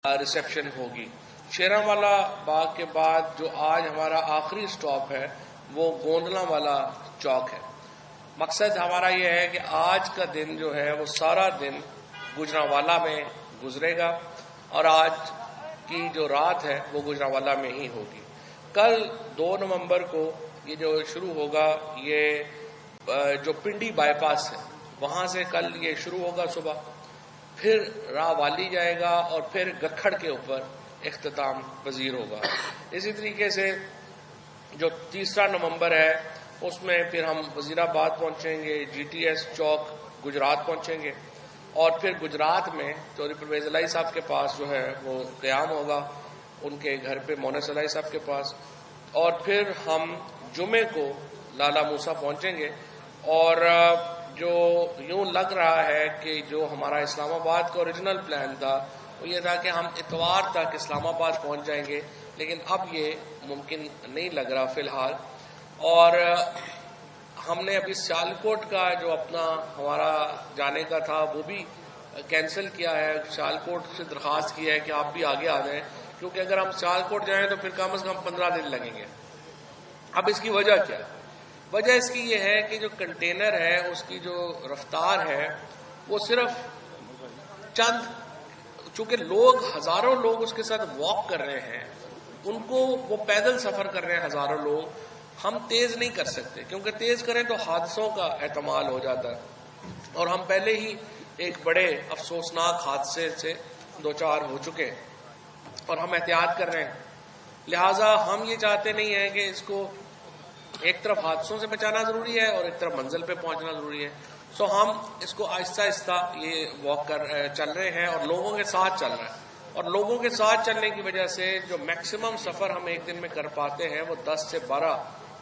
Reception ہوگی. شیراں باغ کے بعد جو آج ہمارا آخری سٹاپ ہے وہ گوندلا والا چوک ہے. مقصد ہمارا یہ ہے کہ آج کا دن جو ہے وہ سارا دن گوجرانوالا میں گزرے گا اور آج کی جو رات ہے وہ گوجرانوالا میں ہی ہوگی. کل 2 نومبر کو یہ جو شروع ہوگا، یہ جو پنڈی بائی پاس ہے وہاں سے کل یہ شروع ہوگا صبح، پھر راہ والی جائے گا اور پھر گکھڑ کے اوپر اختتام پذیر ہوگا. اسی طریقے سے جو 3 نومبر ہے اس میں پھر ہم وزیر آباد پہنچیں گے، جی ٹی ایس چوک گجرات پہنچیں گے اور پھر گجرات میں چودھری پرویز الہی صاحب کے پاس جو ہے وہ قیام ہوگا، ان کے گھر پہ مونس الہی صاحب کے پاس، اور پھر ہم جمعے کو لالا موسیٰ پہنچیں گے. اور جو یوں لگ رہا ہے کہ جو ہمارا اسلام آباد کا اوریجنل پلان تھا وہ یہ تھا کہ ہم اتوار تک اسلام آباد پہنچ جائیں گے، لیکن اب یہ ممکن نہیں لگ رہا فی الحال. اور ہم نے ابھی سیالکوٹ کا جو اپنا ہمارا جانے کا تھا وہ بھی کینسل کیا ہے. سیالکوٹ سے درخواست کی ہے کہ آپ بھی آگے آ جائیں، کیونکہ اگر ہم سیالکوٹ جائیں تو پھر کم از کم 15 دن لگیں گے. اب اس کی وجہ کیا ہے؟ وجہ اس کی یہ ہے کہ جو کنٹینر ہے اس کی جو رفتار ہے وہ صرف چند، چونکہ ہزاروں لوگ اس کے ساتھ واک کر رہے ہیں، ان کو وہ پیدل سفر کر رہے ہیں ہزاروں لوگ، ہم تیز نہیں کر سکتے کیونکہ تیز کریں تو حادثوں کا احتمال ہو جاتا ہے. اور ہم پہلے ہی ایک بڑے افسوسناک حادثے سے دوچار ہو چکے ہیں اور ہم احتیاط کر رہے ہیں. لہٰذا ہم یہ چاہتے نہیں ہیں کہ اس کو ایک طرف حادثوں سے بچانا ضروری ہے اور ایک طرف منزل پہ پہنچنا ضروری ہے. سو ہم اس کو آہستہ آہستہ یہ واک چل رہے ہیں اور لوگوں کے ساتھ چل رہے ہیں. اور لوگوں کے ساتھ چلنے کی وجہ سے جو میکسیمم سفر ہم ایک دن میں کر پاتے ہیں وہ 10 سے 12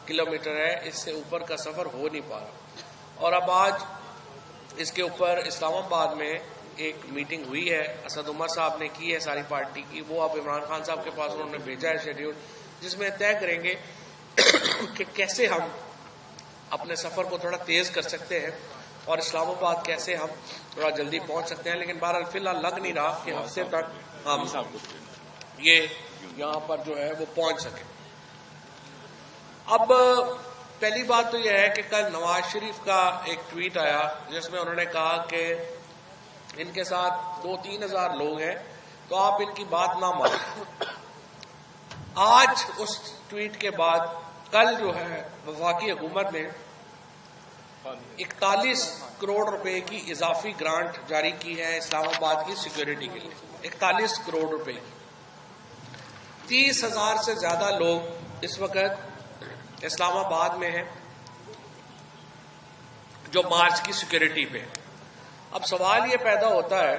کلومیٹر ہے، اس سے اوپر کا سفر ہو نہیں پا رہا. اور اب آج اس کے اوپر اسلام آباد میں ایک میٹنگ ہوئی ہے، اسد عمر صاحب نے کی ہے ساری پارٹی کی، وہ اب عمران خان صاحب کے پاس انہوں نے بھیجا ہے شیڈیول، جس میں طے کریں گے کہ کیسے ہم اپنے سفر کو تھوڑا تیز کر سکتے ہیں اور اسلام آباد کیسے ہم تھوڑا جلدی پہنچ سکتے ہیں. لیکن بہرحال فی الحال لگ نہیں رہا کہ ہفتے تک ہم یہ یہاں پر جو ہے وہ پہنچ سکیں. اب پہلی بات تو یہ ہے کہ کل نواز شریف کا ایک ٹویٹ آیا جس میں انہوں نے کہا کہ ان کے ساتھ 2-3 ہزار لوگ ہیں تو آپ ان کی بات نہ مانیں. آج اس ٹویٹ کے بعد کل جو ہے وفاقی حکومت نے 41 کروڑ روپے کی اضافی گرانٹ جاری کی ہے اسلام آباد کی سیکیورٹی کے لیے. 41 کروڑ روپے کی. 30,000 سے زیادہ لوگ اس وقت اسلام آباد میں ہیں جو مارچ کی سیکیورٹی پہ. اب سوال یہ پیدا ہوتا ہے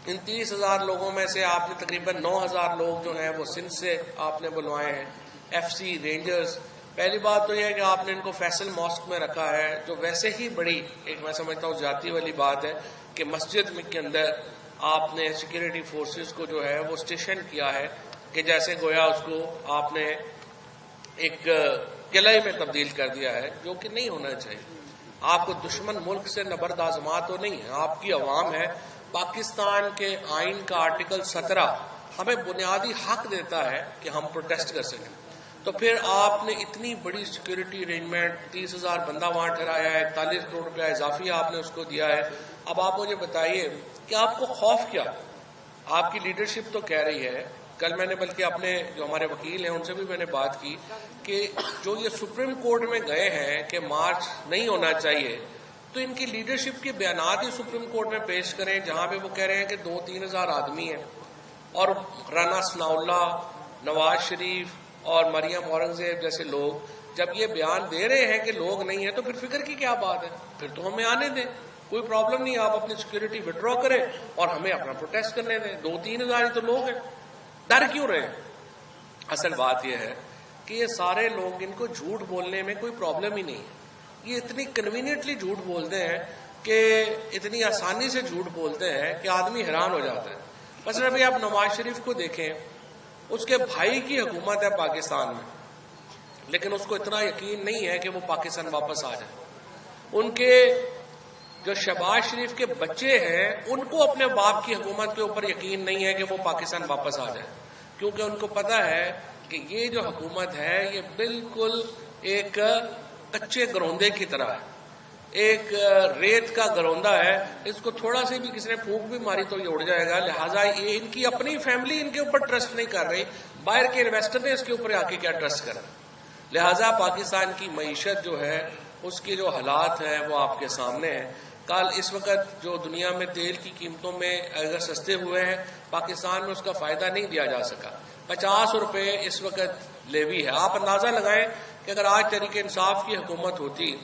ان 30,000 لوگوں میں سے آپ نے تقریباً 9,000 لوگ جو ہیں وہ سندھ سے آپ نے بلوائے ہیں، ایف سی رینجرز. پہلی بات تو یہ ہے کہ آپ نے ان کو فیصل ماسک میں رکھا ہے جو ویسے ہی بڑی ایک میں سمجھتا ہوں زیادتی والی بات ہے کہ مسجد کے اندر آپ نے سیکیورٹی فورسز کو جو ہے وہ اسٹیشن کیا ہے کہ جیسے گویا اس کو آپ نے ایک قلعے میں تبدیل کر دیا ہے، جو کہ نہیں ہونا چاہیے. آپ کو دشمن ملک سے نبرد آزما تو نہیں ہے، آپ کی عوام ہے. پاکستان کے آئین کا آرٹیکل 17 ہمیں بنیادی حق دیتا ہے کہ ہم پروٹیسٹ کر سکیں. تو پھر آپ نے اتنی بڑی سیکیورٹی ارینجمنٹ، 30,000 بندہ وہاں ٹھہرایا ہے، 41 کروڑ روپیہ اضافی آپ نے اس کو دیا ہے. اب آپ مجھے بتائیے کہ آپ کو خوف کیا؟ آپ کی لیڈرشپ تو کہہ رہی ہے، کل میں نے بلکہ اپنے جو ہمارے وکیل ہیں ان سے بھی میں نے بات کی کہ جو یہ سپریم کورٹ میں گئے ہیں کہ مارچ نہیں ہونا چاہیے، تو ان کی لیڈرشپ کے بیانات ہی سپریم کورٹ میں پیش کریں جہاں پہ وہ کہہ رہے ہیں کہ 2-3 ہزار آدمی ہیں. اور رانا ثناء اللہ، نواز شریف اور مریم اورنگزیب جیسے لوگ جب یہ بیان دے رہے ہیں کہ لوگ نہیں ہیں تو پھر فکر کی کیا بات ہے؟ پھر تو ہمیں آنے دیں، کوئی پرابلم نہیں. آپ اپنی سیکیورٹی وڈرا کریں اور ہمیں اپنا پروٹیسٹ کرنے دیں. 2-3 ہزار ہی تو لوگ ہیں، ڈر کیوں رہے ہیں؟ اصل بات یہ ہے کہ یہ سارے لوگ، ان کو جھوٹ بولنے میں کوئی پرابلم ہی نہیں ہے. یہ اتنی کنوینئنٹلی جھوٹ بولتے ہیں کہ اتنی آسانی سے جھوٹ بولتے ہیں کہ آدمی حیران ہو جاتا ہے. مثلا ابھی آپ نواز شریف کو دیکھیں، اس کے بھائی کی حکومت ہے پاکستان میں، لیکن اس کو اتنا یقین نہیں ہے کہ وہ پاکستان واپس آ جائے. ان کے جو شہباز شریف کے بچے ہیں ان کو اپنے باپ کی حکومت کے اوپر یقین نہیں ہے کہ وہ پاکستان واپس آ جائے، کیونکہ ان کو پتا ہے کہ یہ جو حکومت ہے یہ بالکل ایک کچے گروندے کی طرح ہے، ایک ریت کا گروندہ ہے، اس کو تھوڑا سی بھی کسی نے پھونک بھی ماری تو یہ اڑ جائے گا. لہٰذا یہ ان کی اپنی فیملی ان کے اوپر ٹرسٹ نہیں کر رہی، باہر کے انویسٹر نے اس کے اوپر آ کے کیا ٹرسٹ کرا. لہٰذا پاکستان کی معیشت جو ہے اس کے جو حالات ہیں وہ آپ کے سامنے ہیں. کل اس وقت جو دنیا میں تیل کی قیمتوں میں اگر سستے ہوئے ہیں، پاکستان میں اس کا فائدہ نہیں دیا جا سکا. 50 روپے اس وقت لیوی ہے. آپ اندازہ لگائیں کہ اگر آج تحریک انصاف کی حکومت ہوتی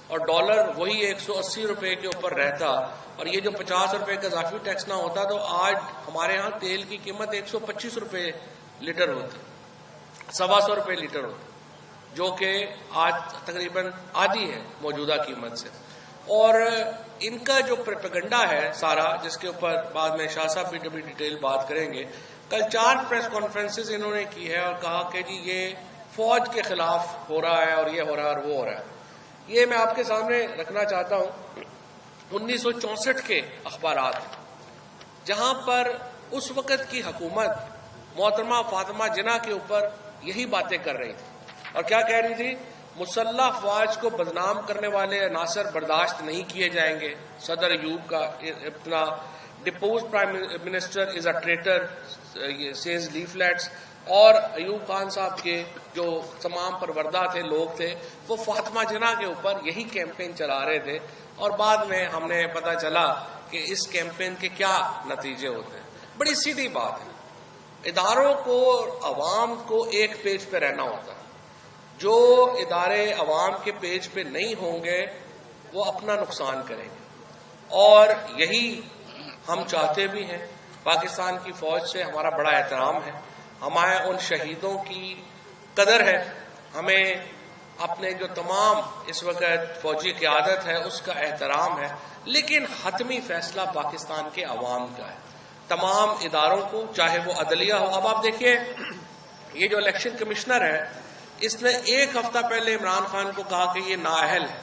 اور ڈالر وہی 180 روپے کے اوپر رہتا اور یہ جو 50 روپے کا اضافی ٹیکس نہ ہوتا تو آج ہمارے ہاں تیل کی قیمت 125 روپے لیٹر ہوتی، 125 روپے لیٹر ہوتی، جو کہ آج تقریباً آدھی ہے موجودہ قیمت سے. اور ان کا جو پروپیگنڈا ہے سارا، جس کے اوپر بعد میں شاہ صاحب بھی کبھی ڈیٹیل بات کریں گے، کل 4 پریس کانفرنسز انہوں نے کی ہے اور کہا کہ جی یہ فوج کے خلاف ہو رہا ہے اور یہ ہو رہا ہے اور وہ ہو رہا ہے. یہ میں آپ کے سامنے رکھنا چاہتا ہوں 1964 کے اخبارات، جہاں پر اس وقت کی حکومت محترمہ فاطمہ جناح کے اوپر یہی باتیں کر رہی تھی اور کیا کہہ رہی تھی؟ مسلح افواج کو بدنام کرنے والے عناصر برداشت نہیں کیے جائیں گے. صدر ایوب کا اپنا depose prime minister is a traitor says leaflets, اور ایوب خان صاحب کے جو تمام پروردہ تھے لوگ تھے وہ فاطمہ جناح کے اوپر یہی کیمپین چلا رہے تھے. اور بعد میں ہم نے پتہ چلا کہ اس کیمپین کے کیا نتیجے ہوتے ہیں. بڑی سیدھی بات ہے، اداروں کو عوام کو ایک پیج پہ رہنا ہوتا ہے. جو ادارے عوام کے پیج پہ نہیں ہوں گے وہ اپنا نقصان کریں گے، اور یہی ہم چاہتے بھی ہیں. پاکستان کی فوج سے ہمارا بڑا احترام ہے، ہمارے ان شہیدوں کی قدر ہے، ہمیں اپنے جو تمام اس وقت فوجی قیادت ہے اس کا احترام ہے، لیکن حتمی فیصلہ پاکستان کے عوام کا ہے. تمام اداروں کو، چاہے وہ عدلیہ ہو. اب آپ دیکھیے یہ جو الیکشن کمشنر ہے اس نے 1 ہفتہ پہلے عمران خان کو کہا کہ یہ نااہل ہے.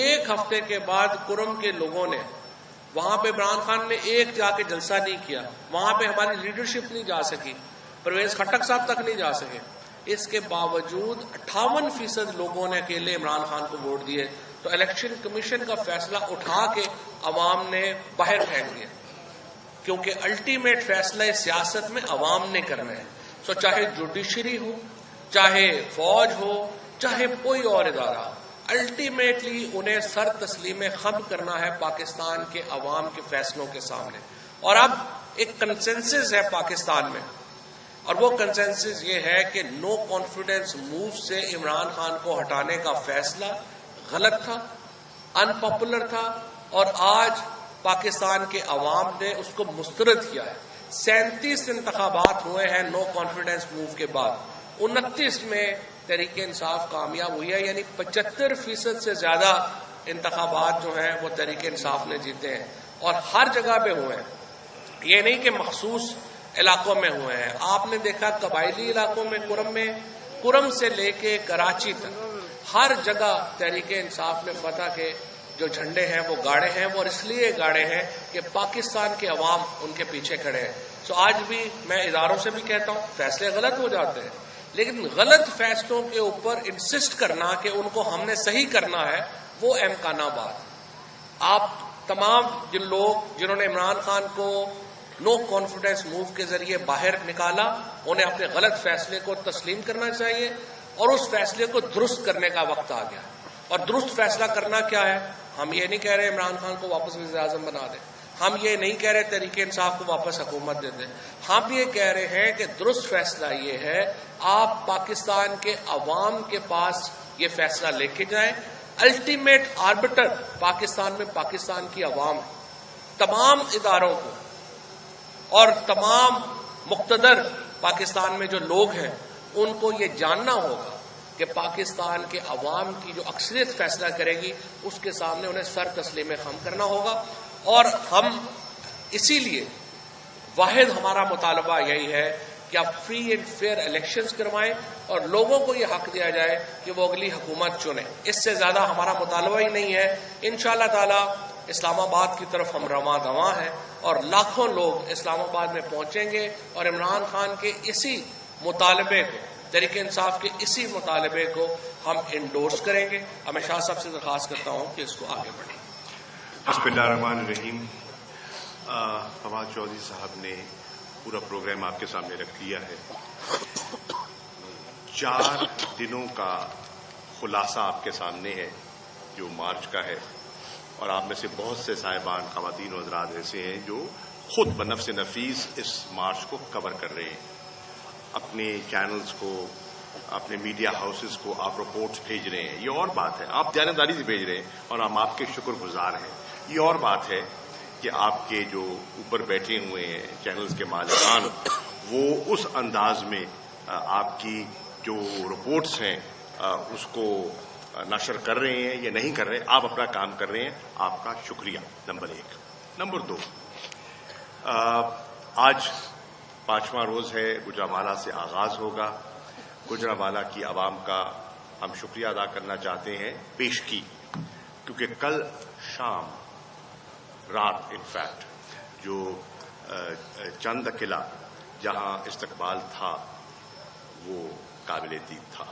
1 ہفتے کے بعد کرم کے لوگوں نے وہاں پہ عمران خان نے ایک جا کے جلسہ نہیں کیا، وہاں پہ ہماری لیڈرشپ نہیں جا سکی، پرویز خٹک صاحب تک نہیں جا سکے. اس کے باوجود 58% لوگوں نے اکیلے عمران خان کو ووٹ دیے. تو الیکشن کمیشن کا فیصلہ اٹھا کے عوام نے باہر پھینک دیا، کیونکہ الٹیمیٹ فیصلہ سیاست میں عوام نے کرنا ہے. سو چاہے جوڈیشری ہو، چاہے فوج ہو، چاہے کوئی اور ادارہ، الٹیمیٹلی انہیں سر تسلیم خم کرنا ہے پاکستان کے عوام کے فیصلوں کے سامنے. اور اب ایک کنسنسس ہے پاکستان میں، اور وہ کنسنسس یہ ہے کہ نو کانفیڈنس موو سے عمران خان کو ہٹانے کا فیصلہ غلط تھا، ان پاپولر تھا، اور آج پاکستان کے عوام نے اس کو مسترد کیا ہے. 37 انتخابات ہوئے ہیں نو کانفیڈنس موو کے بعد، 29 میں تحریک انصاف کامیاب ہوئی ہے، یعنی 75% سے زیادہ انتخابات جو ہیں وہ تحریک انصاف نے جیتے ہیں، اور ہر جگہ پہ ہوئے ہیں. یہ نہیں کہ مخصوص علاقوں میں ہوئے ہیں. آپ نے دیکھا قبائلی علاقوں میں، کرم سے لے کے کراچی تک ہر جگہ تحریک انصاف نے فتح کے جو جھنڈے ہیں وہ گاڑے ہیں، وہ اس لیے گاڑے ہیں کہ پاکستان کے عوام ان کے پیچھے کھڑے ہیں. سو آج بھی میں اداروں سے بھی کہتا ہوں فیصلے غلط ہو جاتے ہیں، لیکن غلط فیصلوں کے اوپر انسسٹ کرنا کہ ان کو ہم نے صحیح کرنا ہے وہ امکانہ بات. آپ تمام جن لوگ جنہوں نے عمران خان کو نو کانفیڈنس موو کے ذریعے باہر نکالا، انہیں اپنے غلط فیصلے کو تسلیم کرنا چاہیے اور اس فیصلے کو درست کرنے کا وقت آ گیا. اور درست فیصلہ کرنا کیا ہے؟ ہم یہ نہیں کہہ رہے عمران خان کو واپس وزیر اعظم بنا دیں، ہم یہ نہیں کہہ رہے تحریک انصاف کو واپس حکومت دے دیں. ہم یہ کہہ رہے ہیں کہ درست فیصلہ یہ ہے آپ پاکستان کے عوام کے پاس یہ فیصلہ لے کے جائیں. الٹیمیٹ آربٹر پاکستان میں پاکستان کی عوام ہے. تمام اداروں کو اور تمام مقتدر پاکستان میں جو لوگ ہیں ان کو یہ جاننا ہوگا کہ پاکستان کے عوام کی جو اکثریت فیصلہ کرے گی اس کے سامنے انہیں سر تسلیم خم کرنا ہوگا. اور ہم اسی لیے واحد ہمارا مطالبہ یہی ہے کہ آپ فری اینڈ فیئر الیکشنز کروائیں اور لوگوں کو یہ حق دیا جائے کہ وہ اگلی حکومت چنیں. اس سے زیادہ ہمارا مطالبہ ہی نہیں ہے. انشاءاللہ تعالی اسلام آباد کی طرف ہم رواں دواں ہیں اور لاکھوں لوگ اسلام آباد میں پہنچیں گے اور عمران خان کے اسی مطالبے کو، تحریک انصاف کے اسی مطالبے کو ہم انڈورس کریں گے. میں شاہ صاحب سے درخواست کرتا ہوں کہ اس کو آگے بڑھیں. بسم اللہ الرحمن الرحیم. فواد چودھری صاحب نے پورا پروگرام آپ کے سامنے رکھ دیا ہے. 4 دنوں کا خلاصہ آپ کے سامنے ہے جو مارچ کا ہے، اور آپ میں سے بہت سے صاحبان، خواتین و حضرات ایسے ہیں جو خود بنفس نفیس اس مارچ کو کور کر رہے ہیں. اپنے چینلز کو، اپنے میڈیا ہاؤسز کو آپ رپورٹس بھیج رہے ہیں، یہ اور بات ہے. آپ جانبداری سے بھیج رہے ہیں اور ہم آپ کے شکر گزار ہیں. یہ اور بات ہے کہ آپ کے جو اوپر بیٹھے ہوئے ہیں چینلز کے مالکان، وہ اس انداز میں آپ کی جو رپورٹس ہیں اس کو نشر کر رہے ہیں یا نہیں کر رہے. آپ اپنا کام کر رہے ہیں، آپ کا شکریہ. نمبر 1. نمبر 2، آج 5واں روز ہے، گوجرانوالہ سے آغاز ہوگا. گوجرانوالہ کی عوام کا ہم شکریہ ادا کرنا چاہتے ہیں پیش کی، کیونکہ کل شام رات انفیکٹ جو چند قلعہ جہاں استقبال تھا وہ قابل دید تھا.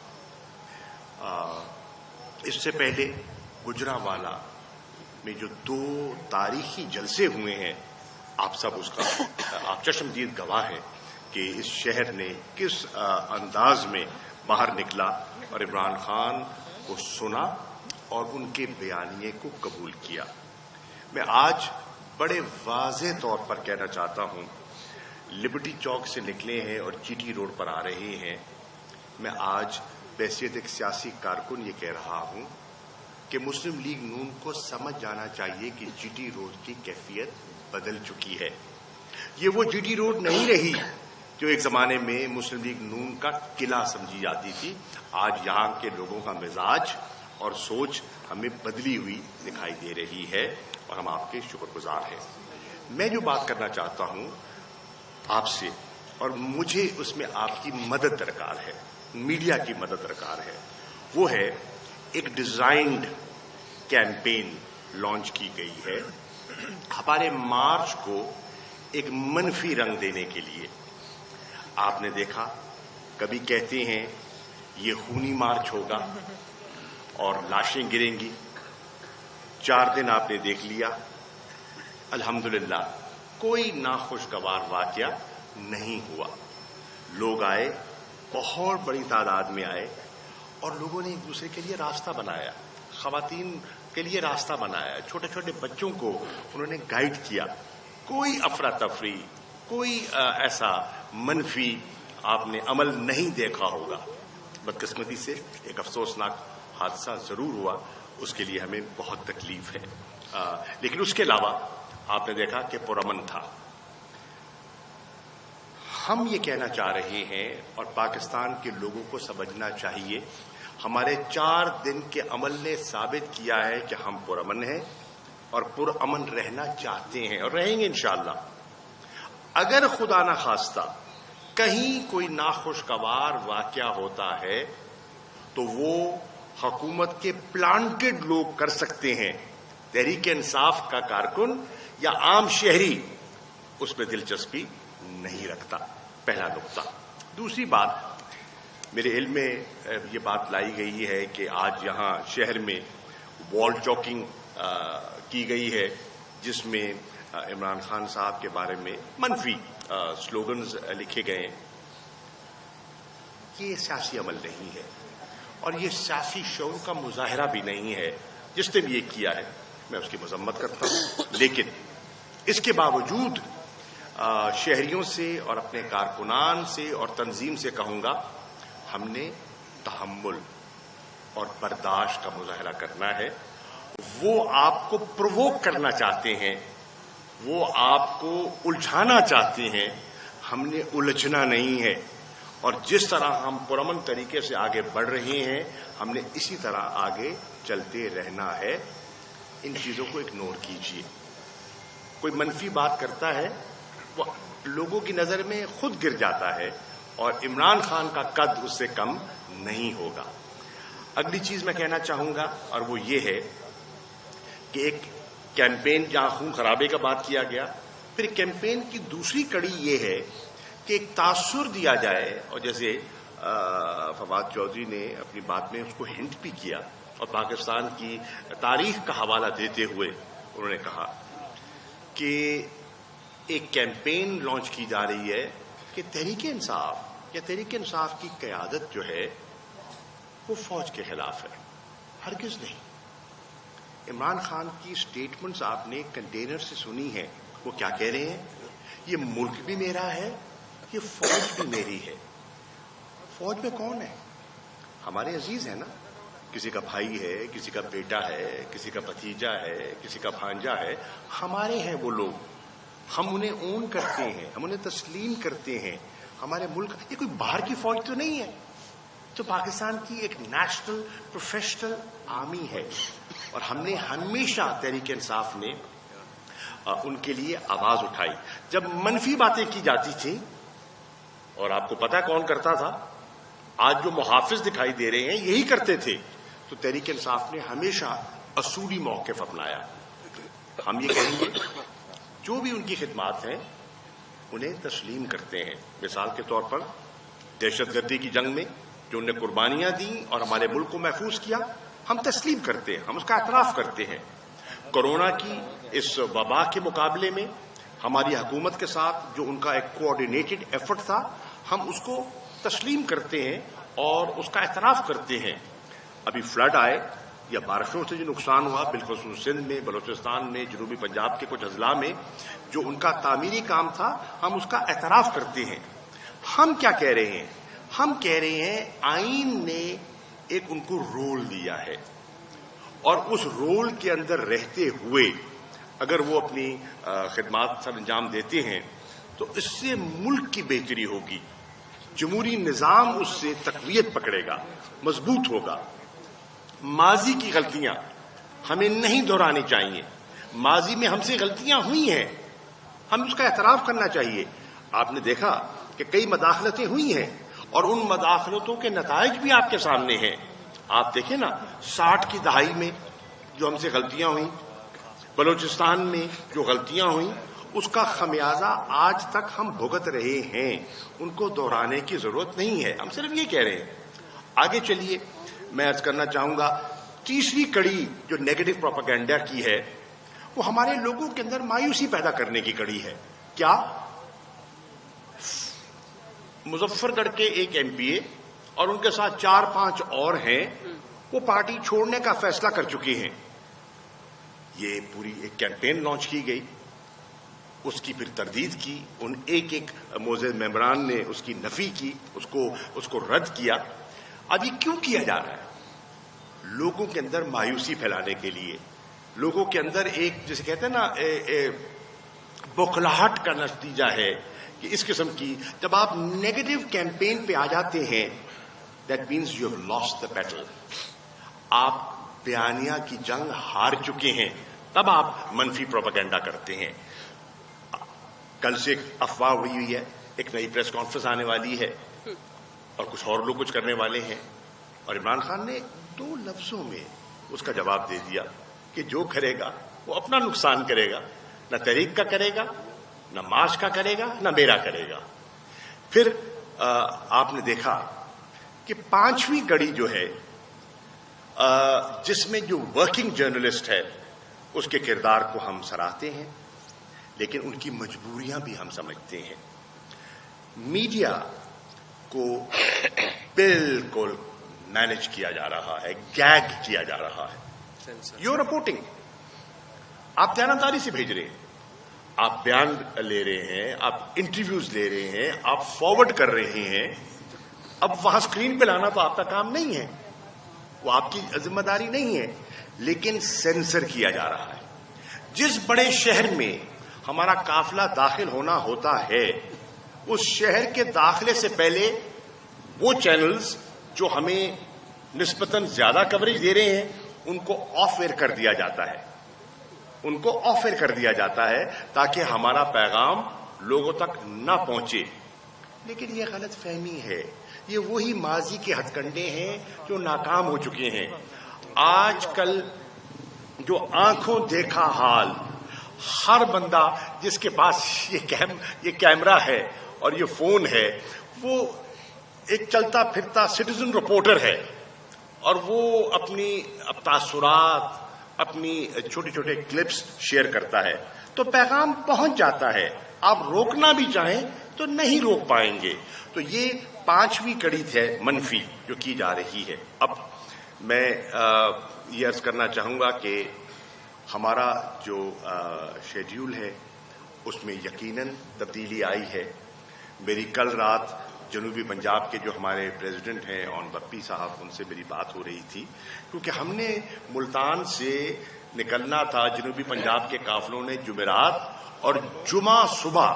اس سے پہلے گوجرانوالہ میں جو 2 تاریخی جلسے ہوئے ہیں، آپ سب اس کا آپ چشمدید گواہ ہیں کہ اس شہر نے کس انداز میں باہر نکلا اور عمران خان کو سنا اور ان کے بیانیے کو قبول کیا. میں آج بڑے واضح طور پر کہنا چاہتا ہوں، لبرٹی چوک سے نکلے ہیں اور جی ٹی روڈ پر آ رہے ہیں. میں آج بحیثیت ایک سیاسی کارکن یہ کہہ رہا ہوں کہ مسلم لیگ نون کو سمجھ جانا چاہیے کہ جی ٹی روڈ کی کیفیت بدل چکی ہے. یہ وہ جی ٹی روڈ نہیں رہی جو ایک زمانے میں مسلم لیگ نون کا قلعہ سمجھی جاتی تھی. آج یہاں کے لوگوں کا مزاج اور سوچ ہمیں بدلی ہوئی دکھائی دے رہی ہے اور ہم آپ کے شکر گزار ہیں. میں جو بات کرنا چاہتا ہوں آپ سے، اور مجھے اس میں آپ کی مدد درکار ہے، میڈیا کی مدد درکار ہے، وہ ہے ایک ڈیزائنڈ کیمپین لانچ کی گئی ہے ہمارے مارچ کو ایک منفی رنگ دینے کے لیے. آپ نے دیکھا، کبھی کہتے ہیں یہ خونی مارچ ہوگا اور لاشیں گریں گی. 4 دن آپ نے دیکھ لیا، الحمدللہ کوئی ناخوشگوار واقعہ نہیں ہوا. لوگ آئے، بہت بڑی تعداد میں آئے، اور لوگوں نے ایک دوسرے کے لیے راستہ بنایا، خواتین کے لیے راستہ بنایا، چھوٹے چھوٹے بچوں کو انہوں نے گائیڈ کیا. کوئی افراتفری، کوئی ایسا منفی آپ نے عمل نہیں دیکھا ہوگا. بدقسمتی سے ایک افسوسناک حادثہ ضرور ہوا، اس کے لیے ہمیں بہت تکلیف ہے، لیکن اس کے علاوہ آپ نے دیکھا کہ پرامن تھا. ہم یہ کہنا چاہ رہے ہیں اور پاکستان کے لوگوں کو سمجھنا چاہیے، ہمارے 4 دن کے عمل نے ثابت کیا ہے کہ ہم پرامن ہیں اور پرامن رہنا چاہتے ہیں اور رہیں گے انشاءاللہ. اگر خدا نہ خواستہ کہیں کوئی ناخوشگوار واقعہ ہوتا ہے تو وہ حکومت کے پلانٹڈ لوگ کر سکتے ہیں. تحریک انصاف کا کارکن یا عام شہری اس میں دلچسپی نہیں رکھتا. پہلا نقطہ. دوسری بات، میرے علم میں یہ بات لائی گئی ہے کہ آج یہاں شہر میں وال چاکنگ کی گئی ہے جس میں عمران خان صاحب کے بارے میں منفی سلوگنز لکھے گئے ہیں. یہ سیاسی عمل نہیں ہے اور یہ سیاسی شعور کا مظاہرہ بھی نہیں ہے. جس نے بھی یہ کیا ہے میں اس کی مذمت کرتا ہوں، لیکن اس کے باوجود شہریوں سے اور اپنے کارکنان سے اور تنظیم سے کہوں گا، ہم نے تحمل اور برداشت کا مظاہرہ کرنا ہے. وہ آپ کو پرووک کرنا چاہتے ہیں، وہ آپ کو الجھانا چاہتے ہیں، ہم نے الجھنا نہیں ہے. اور جس طرح ہم پرامن طریقے سے آگے بڑھ رہے ہیں ہم نے اسی طرح آگے چلتے رہنا ہے. ان چیزوں کو اگنور کیجیے. کوئی منفی بات کرتا ہے وہ لوگوں کی نظر میں خود گر جاتا ہے اور عمران خان کا قد اس سے کم نہیں ہوگا. اگلی چیز میں کہنا چاہوں گا اور وہ یہ ہے کہ ایک کیمپین جہاں خون خرابے کا بات کیا گیا. پھر کیمپین کی دوسری کڑی یہ ہے کہ ایک تاثر دیا جائے, اور جیسے فواد چودھری نے اپنی بات میں اس کو ہنٹ بھی کیا, اور پاکستان کی تاریخ کا حوالہ دیتے ہوئے انہوں نے کہا کہ ایک کیمپین لانچ کی جا رہی ہے کہ تحریک انصاف یا تحریک انصاف کی قیادت جو ہے وہ فوج کے خلاف ہے. ہرگز نہیں. عمران خان کی سٹیٹمنٹس آپ نے کنٹینر سے سنی ہیں. وہ کیا کہہ رہے ہیں؟ یہ ملک بھی میرا ہے, یہ فوج بھی میری ہے. فوج میں کون ہے؟ ہمارے عزیز ہیں نا. کسی کا بھائی ہے, کسی کا بیٹا ہے, کسی کا بھتیجا ہے, کسی کا بھانجا ہے. ہمارے ہیں وہ لوگ. ہم انہیں اون کرتے ہیں, ہم انہیں تسلیم کرتے ہیں. ہمارے ملک, یہ کوئی باہر کی فوج تو نہیں ہے. تو پاکستان کی ایک نیشنل پروفیشنل آرمی ہے, اور ہم نے ہمیشہ تحریک انصاف نے ان کے لیے آواز اٹھائی. جب منفی باتیں کی جاتی تھیں, اور آپ کو پتا کون کرتا تھا, آج جو محافظ دکھائی دے رہے ہیں یہی کرتے تھے, تو تحریک انصاف نے ہمیشہ اصولی موقف اپنایا. ہم یہ کہیں گے جو بھی ان کی خدمات ہیں انہیں تسلیم کرتے ہیں. مثال کے طور پر دہشت گردی کی جنگ میں جو انہیں قربانیاں دیں اور ہمارے ملک کو محفوظ کیا, ہم تسلیم کرتے ہیں, ہم اس کا اعتراف کرتے ہیں. کورونا کی اس وبا کے مقابلے میں ہماری حکومت کے ساتھ جو ان کا ایک کوآرڈینیٹڈ ایفرٹ تھا, ہم اس کو تسلیم کرتے ہیں اور اس کا اعتراف کرتے ہیں. ابھی فلڈ آئے یا بارشوں سے جو نقصان ہوا, بالخصوص سندھ میں, بلوچستان میں, جنوبی پنجاب کے کچھ اضلاع میں جو ان کا تعمیری کام تھا, ہم اس کا اعتراف کرتے ہیں. ہم کیا کہہ رہے ہیں؟ ہم کہہ رہے ہیں آئین نے ایک ان کو رول دیا ہے, اور اس رول کے اندر رہتے ہوئے اگر وہ اپنی خدمات سر انجام دیتے ہیں تو اس سے ملک کی بہتری ہوگی, جمہوری نظام اس سے تقویت پکڑے گا, مضبوط ہوگا. ماضی کی غلطیاں ہمیں نہیں دہرانی چاہیے. ماضی میں ہم سے غلطیاں ہوئی ہیں, ہم اس کا اعتراف کرنا چاہیے. آپ نے دیکھا کہ کئی مداخلتیں ہوئی ہیں, اور ان مداخلتوں کے نتائج بھی آپ کے سامنے ہیں. آپ دیکھیں نا, 60 کی دہائی میں جو ہم سے غلطیاں ہوئیں, بلوچستان میں جو غلطیاں ہوئیں, اس کا خمیازہ آج تک ہم بھگت رہے ہیں. ان کو دہرانے کی ضرورت نہیں ہے, ہم صرف یہ کہہ رہے ہیں. آگے چلیے, میں عرض کرنا چاہوں گا تیسری کڑی جو نیگیٹو پروپیگنڈا کی ہے وہ ہمارے لوگوں کے اندر مایوسی پیدا کرنے کی کڑی ہے. کیا مظفر گڑھ کے ایک ایم پی اے اور ان کے ساتھ 4-5 اور ہیں, وہ پارٹی چھوڑنے کا فیصلہ کر چکے ہیں. یہ پوری ایک کیمپین لانچ کی گئی, اس کی پھر تردید کی, ان ایک معزز ممبران نے اس کی نفی کی, اس کو رد کیا. اب یہ کیوں کیا جا رہا ہے؟ لوگوں کے اندر مایوسی پھیلانے کے لیے, لوگوں کے اندر ایک جسے کہتے ہیں نا بوکھلاہٹ کا نتیجہ ہے کہ اس قسم کی جب آپ نیگیٹو کیمپین پہ آ جاتے ہیں, that means you have lost the battle. آپ بیانیہ کی جنگ ہار چکے ہیں, تب آپ منفی پروپیگنڈا کرتے ہیں. کل سے ایک افواہ ہوئی ہے, ایک نئی پریس کانفرنس آنے والی ہے اور کچھ اور لوگ کچھ کرنے والے ہیں, اور عمران خان نے 2 لفظوں میں اس کا جواب دے دیا کہ جو کرے گا وہ اپنا نقصان کرے گا, نہ تحریک کا کرے گا, نہ معاش کا کرے گا, نہ میرا کرے گا. پھر آپ نے دیکھا کہ 5ویں کڑی جو ہے جس میں جو ورکنگ جرنلسٹ ہے اس کے کردار کو ہم سراہتے ہیں, لیکن ان کی مجبوریاں بھی ہم سمجھتے ہیں. میڈیا کو بالکل مینج کیا جا رہا ہے, گیگ کیا جا رہا ہے. یو رپورٹنگ, آپ دیانتداری سے بھیج رہے ہیں, آپ بیان لے رہے ہیں, آپ انٹرویوز لے رہے ہیں, آپ فارورڈ کر رہے ہیں. اب وہاں اسکرین پہ لانا تو آپ کا کام نہیں ہے, وہ آپ کی ذمہ داری نہیں ہے, لیکن سینسر کیا جا رہا ہے. جس بڑے شہر میں ہمارا قافلہ داخل ہونا ہوتا ہے, اس شہر کے داخلے سے پہلے وہ چینلز جو ہمیں نسبتاً زیادہ کوریج دے رہے ہیں ان کو آف ایئر کر دیا جاتا ہے, ان کو آف ایئر کر دیا جاتا ہے تاکہ ہمارا پیغام لوگوں تک نہ پہنچے. لیکن یہ غلط فہمی ہے, یہ وہی ماضی کے ہتھ کنڈے ہیں جو ناکام ہو چکے ہیں. آج کل جو آنکھوں دیکھا حال، ہر بندہ جس کے پاس یہ کیمرہ ہے اور یہ فون ہے وہ ایک چلتا پھرتا سٹیزن رپورٹر ہے، اور وہ اپنی تاثرات، اپنی چھوٹے چھوٹے کلپس شیئر کرتا ہے، تو پیغام پہنچ جاتا ہے. آپ روکنا بھی چاہیں تو نہیں روک پائیں گے. تو یہ 5ویں کڑی ہے منفی جو کی جا رہی ہے. اب میں یہ عرض کرنا چاہوں گا کہ ہمارا جو شیڈیول ہے اس میں یقیناً تبدیلی آئی ہے. میری کل رات جنوبی پنجاب کے جو ہمارے پریزیڈنٹ ہیں اون بپی صاحب، ان سے میری بات ہو رہی تھی، کیونکہ ہم نے ملتان سے نکلنا تھا. جنوبی پنجاب کے قافلوں نے جمعرات اور جمعہ صبح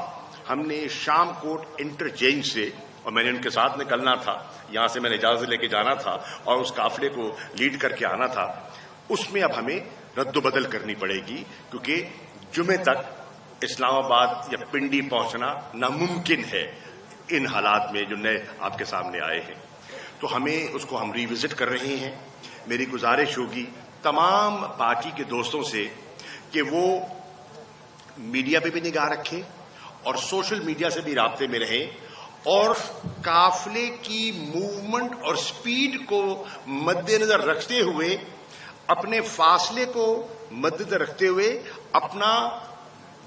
ہم نے شام کوٹ انٹرچینج سے، اور میں نے ان کے ساتھ نکلنا تھا، یہاں سے میں نے اجازت لے کے جانا تھا اور اس قافلے کو لیڈ کر کے آنا تھا. اس میں اب ہمیں رد و بدل کرنی پڑے گی، کیونکہ جمعے تک اسلام آباد یا پنڈی پہنچنا ناممکن ہے ان حالات میں جو نئے آپ کے سامنے آئے ہیں. تو ہمیں اس کو ہم ریوزٹ کر رہے ہیں. میری گزارش ہوگی تمام پارٹی کے دوستوں سے کہ وہ میڈیا پہ بھی نگاہ رکھیں اور سوشل میڈیا سے بھی رابطے میں رہیں، اور قافلے کی موومنٹ اور سپیڈ کو مد نظر رکھتے ہوئے، اپنے فاصلے کو مد نظر رکھتے ہوئے اپنا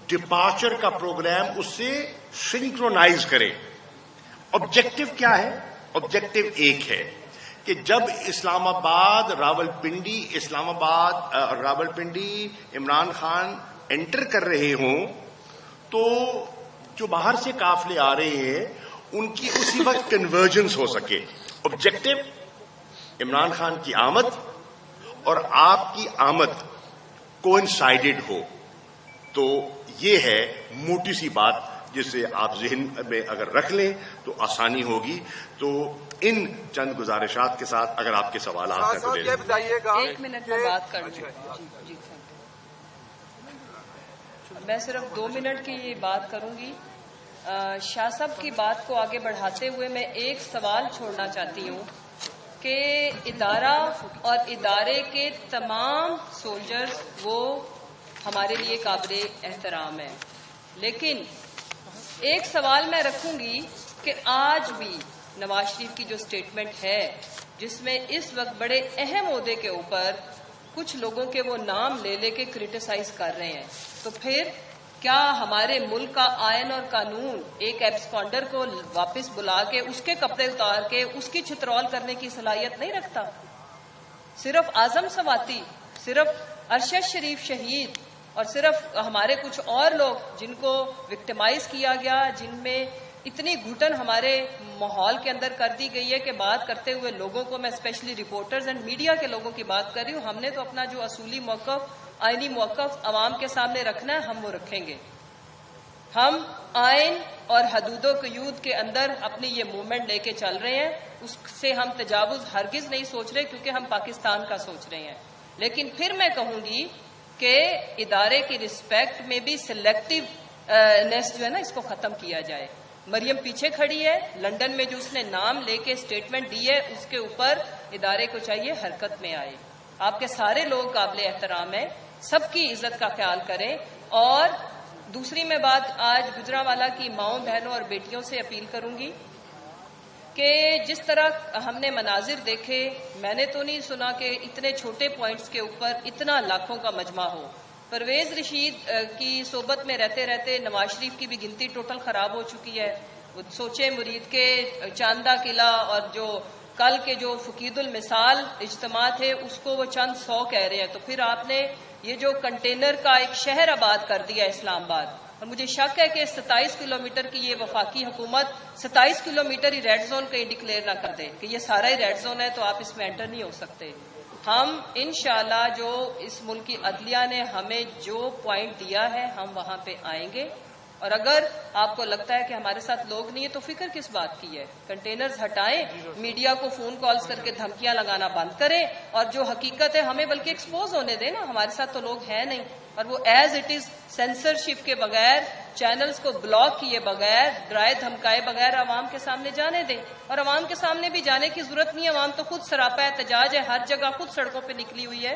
ڈپارچر کا پروگرام اس سے سنکرونائز کریں. آبجیکٹو کیا ہے؟ آبجیکٹو ایک ہے کہ جب اسلام آباد راولپنڈی عمران خان انٹر کر رہے ہوں تو جو باہر سے قافلے آ رہے ہیں ان کی اسی وقت کنورجنس ہو سکے. آبجیکٹو عمران خان کی آمد اور آپ کی آمد کوئنسائیڈڈ ہو. تو یہ ہے موٹی سی بات جسے آپ ذہن میں اگر رکھ لیں تو آسانی ہوگی. تو ان چند گزارشات کے ساتھ اگر آپ کے سوالات ہیں تو لے لیں. 1 منٹ میں بات کر لوں. جی میں صرف 2 منٹ کی یہ بات کروں گی. شاہ صاحب کی بات کو آگے بڑھاتے ہوئے میں ایک سوال چھوڑنا چاہتی ہوں کہ ادارہ اور ادارے کے تمام سولجرز وہ ہمارے لیے قابل احترام ہیں، لیکن ایک سوال میں رکھوں گی کہ آج بھی نواز شریف کی جو سٹیٹمنٹ ہے جس میں اس وقت بڑے اہم عہدے کے اوپر کچھ لوگوں کے وہ نام لے کے کرٹیسائز کر رہے ہیں، تو پھر کیا ہمارے ملک کا آئین اور قانون ایک ایبسکانڈر کو واپس بلا کے اس کے کپڑے اتار کے اس کی چھترول کرنے کی صلاحیت نہیں رکھتا؟ صرف اعظم سواتی، صرف ارشد شریف شہید اور صرف ہمارے کچھ اور لوگ جن کو وکٹمائز کیا گیا، جن میں اتنی گھٹن ہمارے ماحول کے اندر کر دی گئی ہے کہ بات کرتے ہوئے لوگوں کو، میں اسپیشلی رپورٹرز اینڈ میڈیا کے لوگوں کی بات کر رہی ہوں، ہم نے تو اپنا جو اصولی موقف، آئینی موقف عوام کے سامنے رکھنا ہے، ہم وہ رکھیں گے. ہم آئین اور حدود و قیود کے اندر اپنی یہ موومنٹ لے کے چل رہے ہیں، اس سے ہم تجاوز ہرگز نہیں سوچ رہے کیونکہ ہم پاکستان کا سوچ رہے ہیں. لیکن پھر میں کہوں گی کہ ادارے کی رسپیکٹ میں بھی سلیکٹیونیس جو ہے نا اس کو ختم کیا جائے. مریم پیچھے کھڑی ہے، لندن میں جو اس نے نام لے کے سٹیٹمنٹ دی ہے اس کے اوپر ادارے کو چاہیے حرکت میں آئے. آپ کے سارے لوگ قابل احترام ہیں، سب کی عزت کا خیال کریں. اور دوسری میں بات آج گجرانوالہ کی ماؤں بہنوں اور بیٹیوں سے اپیل کروں گی کہ جس طرح ہم نے مناظر دیکھے، میں نے تو نہیں سنا کہ اتنے چھوٹے پوائنٹس کے اوپر اتنا لاکھوں کا مجمع ہو. پرویز رشید کی صحبت میں رہتے رہتے نواز شریف کی بھی گنتی ٹوٹل خراب ہو چکی ہے. سوچے مرید کے چاندہ قلعہ اور جو کل کے جو فقید المثال اجتماع تھے اس کو وہ چند 100 کہہ رہے ہیں، تو پھر آپ نے یہ جو کنٹینر کا ایک شہر آباد کر دیا اسلام آباد. اور مجھے شک ہے کہ 27 کلومیٹر کی یہ وفاقی حکومت 27 کلومیٹر ہی ریڈ زون کہیں ڈکلیئر نہ کر دے کہ یہ سارا ہی ریڈ زون ہے تو آپ اس میں انٹر نہیں ہو سکتے. ہم انشاءاللہ جو اس ملک کی عدلیہ نے ہمیں جو پوائنٹ دیا ہے ہم وہاں پہ آئیں گے. اور اگر آپ کو لگتا ہے کہ ہمارے ساتھ لوگ نہیں ہیں تو فکر کس بات کی ہے؟ کنٹینرز ہٹائیں، میڈیا کو فون کالز کر کے دھمکیاں لگانا بند کریں، اور جو حقیقت ہے ہمیں بلکہ ایکسپوز ہونے دیں نا. ہمارے ساتھ تو لوگ ہیں نہیں، اور وہ ایز اٹ از سینسرشپ کے بغیر، چینلز کو بلاک کیے بغیر، ڈرائے دھمکائے بغیر عوام کے سامنے جانے دیں. اور عوام کے سامنے بھی جانے کی ضرورت نہیں ہے، عوام تو خود سراپا احتجاج ہے، ہر جگہ خود سڑکوں پہ نکلی ہوئی ہے.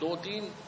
2-3